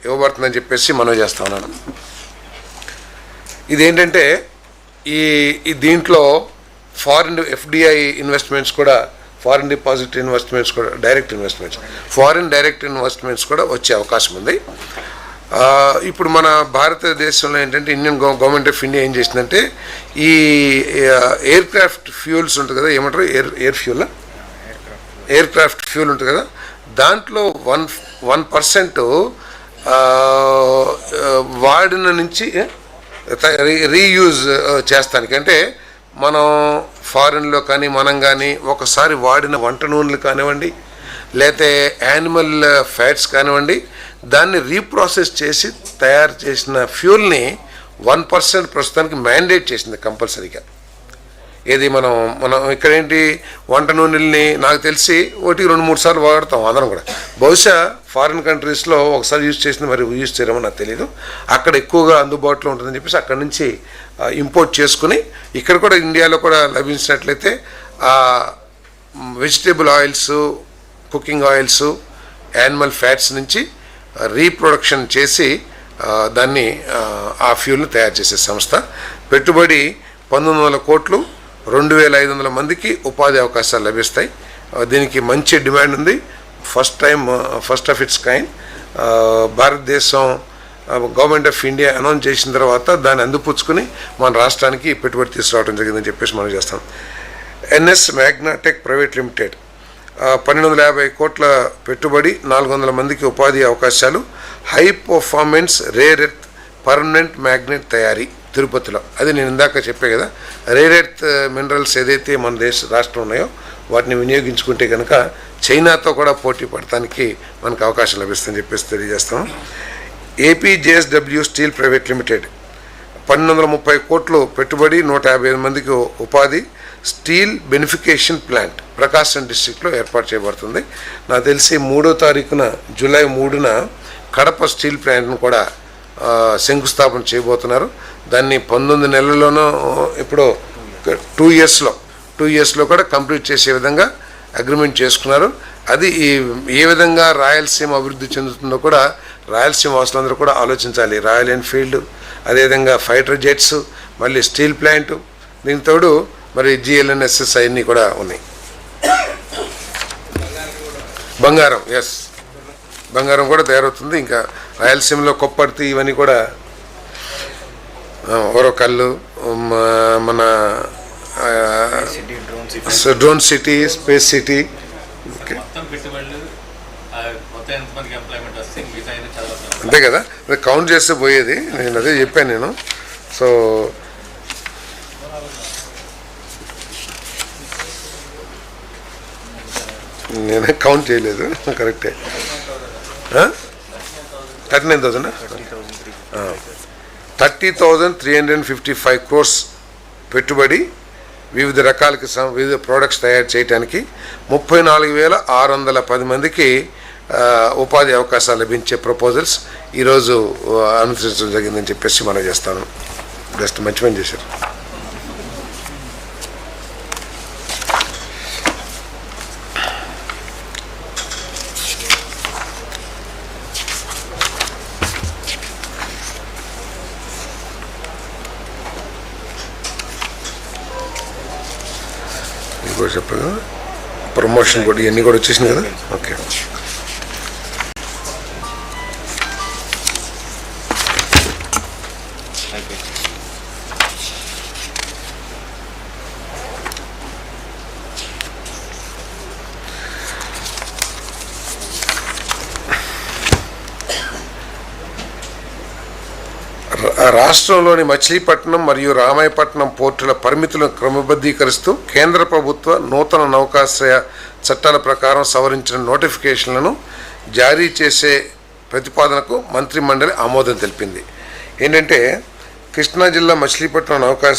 ఇవ్వబడుతుందని చెప్పేసి మనవి చేస్తా ఉన్నాను. ఇదేంటంటే ఈ దీంట్లో ఫారిన్ ఎఫ్డిఐ ఇన్వెస్ట్మెంట్స్ కూడా, ఫారిన్ డిపాజిట్ ఇన్వెస్ట్మెంట్స్ కూడా, ఫారిన్ డైరెక్ట్ ఇన్వెస్ట్మెంట్స్ కూడా వచ్చే అవకాశం ఉంది. ఇప్పుడు మన భారతదేశంలో ఏంటంటే ఇండియన్ గవర్నమెంట్ ఆఫ్ ఇండియా ఏం చేసిందంటే ఈ ఎయిర్ క్రాఫ్ట్ ఫ్యూయల్స్ ఉంటుంది కదా, ఏమంటారు ఎయిర్ క్రాఫ్ట్ ఫ్యూయల్ ఉంటుంది కదా, దాంట్లో 1% వాడిన నుంచి రీయూజ్ చేస్తానికి, అంటే మనం ఫారిన్లో కానీ మనం కానీ ఒకసారి వాడిన వంట నూనెలు కానివ్వండి, లేకపోతే యానిమల్ ఫ్యాట్స్ కానివ్వండి, దాన్ని రీప్రాసెస్ చేసి తయారు చేసిన ఫ్యూల్ని 1% ప్రస్తుతానికి మ్యాండేట్ చేసింది కంపల్సరీగా. ఏది మనం ఇక్కడేంటి వంట నూనెల్ని నాకు తెలిసి 1-2-3 సార్లు వాడతాం అందరం కూడా. బహుశా ఫారిన్ కంట్రీస్లో ఒకసారి యూజ్ చేసింది, మరి యూజ్ చేయడమో నాకు తెలియదు. అక్కడ ఎక్కువగా అందుబాటులో ఉంటుందని చెప్పేసి అక్కడి నుంచి ఇంపోర్ట్ చేసుకుని ఇక్కడ కూడా ఇండియాలో కూడా లభించినట్లయితే vegetable oils, cooking oils, animal fats నుంచి రీప్రొడక్షన్ చేసి దాన్ని ఆ ఫ్యూల్ని తయారు చేసే సంస్థ. పెట్టుబడి 1900 కోట్లు, 2500 మందికి ఉపాధి అవకాశాలు లభిస్తాయి. దీనికి మంచి డిమాండ్ ఉంది. First of it's kind. భారతదేశం గవర్నమెంట్ ఆఫ్ ఇండియా అనౌన్స్ చేసిన తర్వాత దాన్ని అందిపుచ్చుకుని మన రాష్ట్రానికి పెట్టుబడి తీసుకురావడం జరిగిందని చెప్పేసి మనం చేస్తాం. ఎన్ఎస్ మ్యాగ్నాటెక్ ప్రైవేట్ లిమిటెడ్ 1250 కోట్ల పెట్టుబడి, 400 మందికి ఉపాధి అవకాశాలు. High performance rare earth permanent magnet తయారీ తిరుపతిలో. అది నేను ఇందాక చెప్పే కదా, రేర్ ఎర్త్ మినరల్స్ ఏదైతే మన రాష్ట్రం ఉన్నాయో వాటిని వినియోగించుకుంటే కనుక చైనాతో కూడా పోటీ పడటానికి మనకు అవకాశం లభిస్తుందని చెప్పేసి తెలియజేస్తాం. ఏపీజేఎస్డబ్ల్యూ స్టీల్ ప్రైవేట్ లిమిటెడ్ 1230 కోట్లు పెట్టుబడి, 155 మందికి ఉపాధి. స్టీల్ బెనిఫికేషన్ ప్లాంట్ ప్రకాశం డిస్ట్రిక్ట్లో ఏర్పాటు చేయబడుతుంది. నాకు తెలిసి 3వ తారీఖున జూలై 3న కడప స్టీల్ ప్లాంట్ను కూడా శంకుస్థాపన చేయబోతున్నారు. దాన్ని 19 నెలల్లోనూ ఇప్పుడు 2 ఇయర్స్లో కూడా కంప్లీట్ చేసే విధంగా అగ్రిమెంట్ చేసుకున్నారు. అది ఏ విధంగా రాయలసీమ అభివృద్ధి చెందుతుందో కూడా రాయలసీమ వాసులందరూ కూడా ఆలోచించాలి. రాయల్ ఎన్ఫీల్డ్, అదేవిధంగా ఫైటర్ జెట్స్, మళ్ళీ స్టీల్ ప్లాంట్, దీనికి తోడు మరి GLNSS అవన్నీ కూడా ఉన్నాయి. బంగారం కూడా తయారవుతుంది. ఇంకా రాయలసీమలో కొప్పర్తి ఇవన్నీ కూడా, ఓరకల్లు, మన డ్రోన్ సిటీ, స్పేస్ సిటీ. అంతే కదా, కౌంట్ చేస్తే పోయేది. నేను అదే చెప్పాను నేను. సో నేనే కౌంట్ చేయలేదు, కరెక్టే. 39,000 30,355 crores పెట్టుబడి, వివిధ రకాలకి వివిధ ప్రోడక్ట్స్ తయారు చేయడానికి. 34,610 మందికి ఉపాధి అవకాశాలు లభించే ప్రపోజల్స్ ఈరోజు అనుసరించడం జరిగిందని చెప్పేసి మనం చేస్తాను. జస్ట్ మంచి పని చేశారు. కూడా చెప్పగా ప్రమోషన్ కూడా ఇవన్నీ కూడా వచ్చేసినాయి కదా. ఓకే, రాష్ట్రంలోని మచిలీపట్నం మరియు రామాయపట్నం పోర్టుల పరిమితులను క్రమబద్ధీకరిస్తూ కేంద్ర ప్రభుత్వ నూతన నౌకాశ్రయ చట్టాల ప్రకారం సవరించిన నోటిఫికేషన్లను జారీ చేసే ప్రతిపాదనకు మంత్రి మండలి ఆమోదం తెలిపింది. ఏంటంటే కృష్ణా జిల్లా మచిలీపట్నం నౌకాశ్రయ